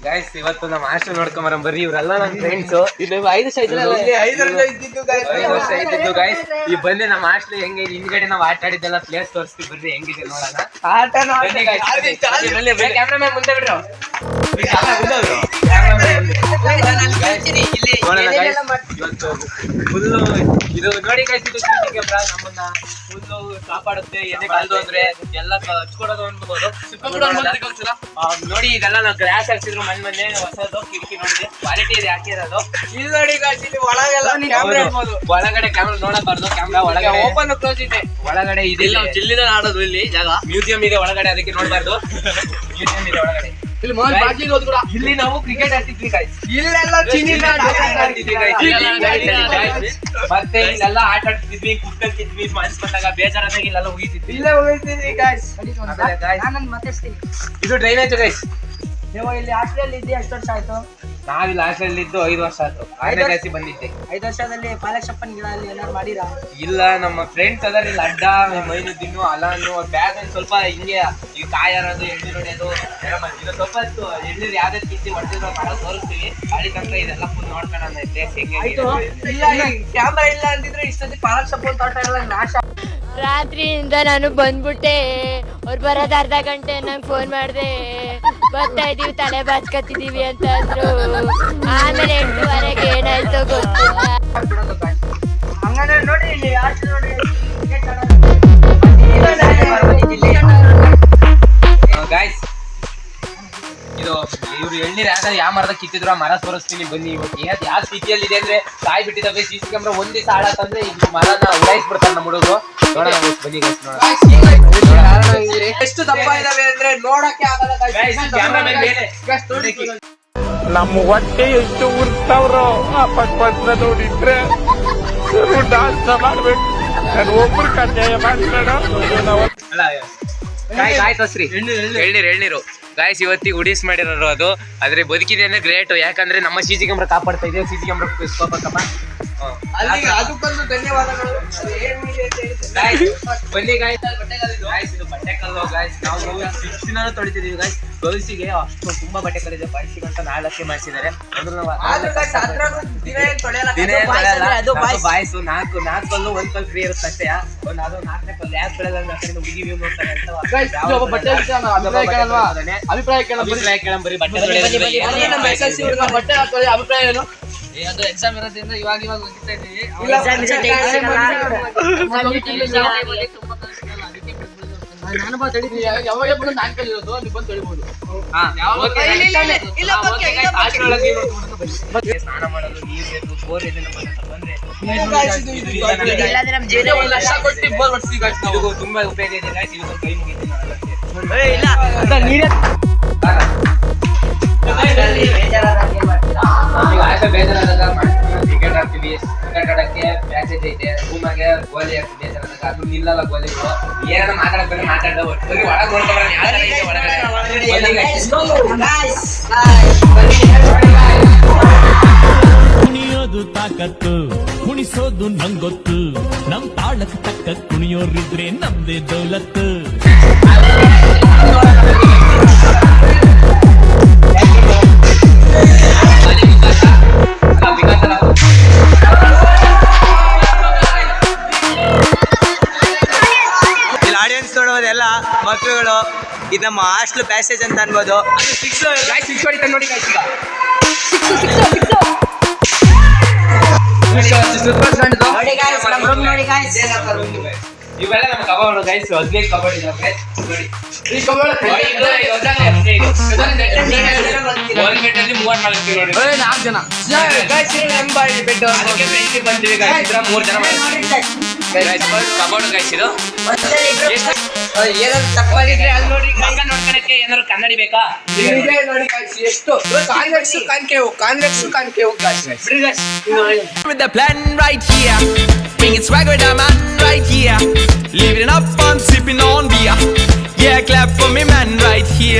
Guys ಇವತ್ತು ನಮ್ಮ hostel ನೋಡ್ಕೊಂಬರ ಬರ್ರಿ ಇವ್ರೆಲ್ಲ ನನ್ನ ಫ್ರೆಂಡ್ಸ್. 5 ವರ್ಷ ಇದ್ದಿದ್ದು ಗೈಸ್. ಈ ಬಂದು ನಮ್ಮ ಹಾಸ್ಟೆಲ್ ಹೆಂಗೆ ಹಿಂದ್ಗಡೆ ನಾವು ಆಟ ಆಡಿದ್ದೆಲ್ಲ ಪ್ಲೇಸ್ ತೋರಿಸ್ತೀವಿ ಬರ್ರಿ ಹೆಂಗಿದೆ ನೋಡೋಣ. ಕ್ಯಾಮ್ರಾಮನ್ ಮುಂದೆ ಬಿಡ್ರಿ. ಫುಲ್ಲು ಇದು ನೋಡಿ ಗೈಸ್, ಇದು ನಮ್ಮನ್ನ ಫುಲ್ಲು ಕಾಪಾಡುತ್ತೆ. ಎದೆ ಕಾಲ್ದು ಅಂದ್ರೆ ಎಲ್ಲ ಹಚ್ಕೊಡೋದು ಅನ್ಬೋದು. ನೋಡಿ ಇದೆಲ್ಲ ನಾವು ಗ್ಲಾಸ್ ಹಾಕ್ಸಿದ್ರು ಮೊನ್ನೆ ಹೊಸದು ಕಿಟಕಿ ನೋಡಿ ಕ್ವಾಲಿಟಿ ಇದೆ ಹಾಕಿರೋದು. ಇಲ್ಲಿ ನೋಡಿ ಗೈಸ್, ಇಲ್ಲಿ ಒಳಗಡೆ ಕ್ಯಾಮ್ರಾ ನೋಡಬಾರ್ದು. ಕ್ಯಾಮ್ರಾ ಒಳಗಡೆ ಓಪನ್ ಕ್ಲೋಸ್ ಇದೆ. ಒಳಗಡೆ ಇದೆಲ್ಲ ಚಿಲ್ಲಿನ ಆಡೋದು. ಇಲ್ಲಿ ಜಾಗ ಮ್ಯೂಸಿಯಂ ಇದೆ ಒಳಗಡೆ, ಅದಕ್ಕೆ ನೋಡಬಾರ್ದು. ಮ್ಯೂಸಿಯಂ ಇದೆ ಒಳಗಡೆ. ಇಲ್ಲಿ ನಾವು ಕ್ರಿಕೆಟ್ ಆಡ್ತಿದ್ವಿ ಗೈಸ್. ಇಲ್ಲೆಲ್ಲ ಮತ್ತೆ ಇಲ್ಲೆಲ್ಲ ಆಟ ಆಡ್ತಿದ್ವಿ, ಕುತ್ಕೊಂತಿದ್ವಿ. ಮನ್ಸ್ ಬಂದಾಗ ಬೇಜಾರಾದಾಗ ಇಲ್ಲೆಲ್ಲ ಹೋಗಿದ್ವಿ. ಇದು ಡ್ರೈನೇಜ್ ಗೈಸ್. ನೀವು ಇಲ್ಲಿ ಹಾಸ್ಟೆಲ್ ಇದ್ದಿ ಎಷ್ಟು ವರ್ಷ ಆಯ್ತು? ನಾವಿಲ್ಲಿ ಹಾಸ್ಟೆಲ್ ಇದ್ದು 5 ವರ್ಷ ಆಯ್ತು. 5ನೇ ಕ್ಲಾಸ್ ಬಂದಿದ್ದೆ. 5 ವರ್ಷದಲ್ಲಿ ಪಾಲಕ್ಷಪ್ಪನ್ ಗಿಡ ಅಲ್ಲಿ ಏನಾರು ಮಾಡಿರಾ? ಇಲ್ಲ, ನಮ್ಮ ಫ್ರೆಂಡ್ಸ್ ಅದಾರ ಇಲ್ಲಿ ಅಡ್ಡ ಮೈನುದ್ದೀನು ಅಲಾನು ಬ್ಯಾಗ್ ಒಂದು ಸ್ವಲ್ಪ ಹಿಂಗೆ ಈ ಕಾಯಾರೋದು ಎಣ್ಣೆ ಹೊಡೆಯೋದು ಇದು ಸ್ವಲ್ಪ ಎಣ್ಣೀರು ಯಾವ್ದು ಕಿತ್ತಿ ಹೊಡೆದಿರೋ ಮಾಡೋ ತೋರಿಸ್ತೀವಿ. ಅಲ್ಲಿ ತನಕ ಇದೆಲ್ಲ ಫುಲ್ ನೋಡ್ಕೊಳ್ಳೋಣ ಪ್ಲೇಸ್ ಹೆಂಗೆ. ಇಲ್ಲ ಕ್ಯಾಮ್ರಾ ಇಲ್ಲ ಅಂದಿದ್ರೆ ಇಷ್ಟೊತ್ತಿ ಪಾಲಕ್ಷಪ್ಪ ತೋಟ ಎಲ್ಲ ನಾಶ. ರಾತ್ರಿಯಿಂದ ನಾನು ಬಂದ್ಬಿಟ್ಟೆ. ಅವ್ರು ಬರೋದು ಅರ್ಧ ಗಂಟೆ ನಂಗೆ ಫೋನ್ ಮಾಡಿದೆ, ಬರ್ತಾ ಇದೀವಿ ತಲೆ ಬಾಚ್ಕತ್ತಿದೀವಿ ಅಂತ ಅಂದ್ರು. ಆಮೇಲೆ 8:30ಗೆ ಏನಾಯ್ತೋ ಗೊತ್ತಿಲ್ಲ. ಹಂಗಾದ್ರೆ ನೋಡಿ ಇಲ್ಲಿ ಹಾಸ್ಟೆಲ್ ನೋಡಿ ಗಾಯ್ಸ್, ಇದು ಇವ್ರು ಎಳ್ನೀರು ಯಾವ ಮರದ ಕಿತ್ತಿದ್ರು ಆ ಮರ ತೋರಿಸ್ತೀನಿ ಬನ್ನಿ. ಇವತ್ತು ಯಾವ ಸ್ಥಿತಿಯಲ್ಲಿ ಇದೆ ಅಂದ್ರೆ ಕಾಯಿ ಬಿಟ್ಟಿದ್ದಾವೆ. CC ಕ್ಯಾಮ್ರಾ ಒಂದ್ ದಿವಸ ಹಾಳಾತಂದ್ರೆ ಇದು ಮರನ ಉಡಾಯಿಸ್ಬಿಡ್ತಾರೆ ನಮ್ಮ ಹುಡುಗರು. ನೋಡೋಣ ಬನ್ನಿ ಗೈಸ್, ನೋಡೋಣ ಎಷ್ಟು ದಪ್ಪ ಇದಾವೆ ಅಂದ್ರೆ ನೋಡಕ್ಕೆ ಆಗಲ್ಲ. ನಮ್ಮ ಹೊಟ್ಟೆ ಎಷ್ಟು ಉರ್ತಾವ್ರೋ ಆ ಪಕ್ಕ ನೋಡಿದ್ರೆ ಡಾನ್ಸ್ ಮಾಡ್ಬೇಕು. ನಾನು ಒಬ್ರು ಕಡ್ಡಾಯ ಮಾಡ್ಬೇಡ. ಎಳ್ನೀರು ಗಾಯ್ಸ್ ಇವತ್ತಿಗೆ ಉಡಿಸ್ ಮಾಡಿರೋರು ಅದು. ಆದ್ರೆ ಬದುಕಿದೆ ಅಂದ್ರೆ ಗ್ರೇಟ್. ಯಾಕಂದ್ರೆ ನಮ್ಮ CC ಕ್ಯಾಮ್ರಾ ಕಾಪಾಡ್ತಾ ಇದೆ. CC ಕ್ಯಾಮ್ರಾ ಸ್ಕೋಪಕ್ಕಮ್ಮ ಅದಕ್ಕೊಂದು ಧನ್ಯವಾದಗಳು. ಬನ್ನಿ ಗಾಯ್ಸ್, ಇದು ಬಟ್ಟೆ ಕಲ್ಲು ಗಾಯ್ಸ್. ನಾವು 6 ತೊಳಿತಿದೀವಿ ಗಾಯ್ಸ್. ಗರ್ಲ್ಸಿಗೆ ಅಷ್ಟು ತುಂಬಾ ಬಟ್ಟೆ ಕಲ್ಲಿದೆ. ಬಾಯ್ಸಿಗೆ ಅಂತ 4 ಮಾಡಿಸಿದ್ದಾರೆ. ಬಾಯ್ಸು 4 ಕಲ್ಲು 1 ಕಲ್ಲು ಫ್ರೀ ಇರುತ್ತೆ ಅಷ್ಟೇ. ಒಂದು ಅದು 4ನೇ ಕಲ್ಲು ಯಾಕೆ ಬೆಳೆದ ಹುಡುಗಿ ವ್ಯೂ ನೋಡ್ತಾರೆ ಅಂತ ಅಭಿಪ್ರಾಯ ಕೇಳಂ ಬರೀ ಬಟ್ಟೆ ಅಭಿಪ್ರಾಯ ಏನು? ಅದು ಎಕ್ಸಾಮ್ ಇರೋದ್ರಿಂದ ಇವಾಗ ಹೋಗ್ತಾ ಇದೀವಿ. ಯಾವಾಗ ನಾನು ಕಲಿಯೋದು ನೀವು ಬಂದು ತೊಳಿಬಹುದು. ಸ್ನಾನ ಮಾಡೋದು, ನೀರು ಬೇಕು, ಬೋರ್ ಇದೆ ನಮ್ಮ ಬಂದ್ರೆ ತುಂಬಾ ಉಪಯೋಗ ಇದೆ ಗಾಯ್ಸ್. ಇದು ಕೈ ಮುಗಿತೀನಿ ಬೇಜಾರಾದಾಗ ಕ್ರಿಕೆಟ್ ಆಡ್ತೀವಿ. ಕ್ರಿಕೆಟ್ ಆಡಕ್ಕೆ ಪ್ಯಾಸೇಜ್ ಐತೆ. ರೂಮಾಗೆ ಗೋಲಿ ಹಾಕಿ ಬೇಜಾರಾದಾಗ ಅದು ನಿಲ್ಲಲ್ಲ ಗೋಲಿಗಳು. ಏನಾರ ಮಾತಾಡಕ್ ಬರೀ ಮಾತಾಡೋ ಬರೀ ಒಳಗೆ ನೋಡ್ಕೊಂಡ್ರೆ ಯಾವ ತರ ಐತೆ ಒಳಗಡೆ. ಕುಣಿಯೋದು ತಾಕತ್ತು, ಕುಣಿಸೋದು ನಂಗೊತ್ತು. ನಮ್ ತಾಳಕ್ ತಕ್ಕ ಕುಣಿಯೋರಿದ್ರೆ ನಮ್ದೇ ದೌಲತ್ತು. ಇಲ್ಲಿ ಆಡಿಯನ್ಸ್ ನೋಡೋದೆಲ್ಲ ಮಕ್ಕಳುಗಳು. ಇದು ನಮ್ಮ ಹಾಸ್ಟೆಲ್ ಪ್ಯಾಸೇಜ್ ಅಂತ ಅನ್ಬೋದು. ಇವೆಲ್ಲ ನಮ್ಮ ಕಬಾರ್ಡ್ ಗೈಸ್. 15 ಕಬಾರ್ಡ್ ಇದೆ ಗೈಸ್. ನೋಡಿ ಈ ಕಬಾರ್ಡ್ 4 ಜನ ಬಂದಿವಿ ಗೈಸ್. 3 ಜನ ಕಬಾರ್ಡ್ ಗೈಸ್. ಇದು ಏನಾದ್ರು ತಪ್ಪಾಗಿದ್ರೆ ಅಲ್ಲಿ ನೋಡಿ. ಮಕ್ಕ ನೋಡ್ಕೊಳಕ್ಕೆ ಏನಾದ್ರು ಕನ್ನಡಿ ಬೇಕಾ? ನೋಡಿ ಎಷ್ಟು convex concave guys. With the plan right here, bringing swag with a man right here, living it up and sipping on beer. Yeah, clap for me man right here.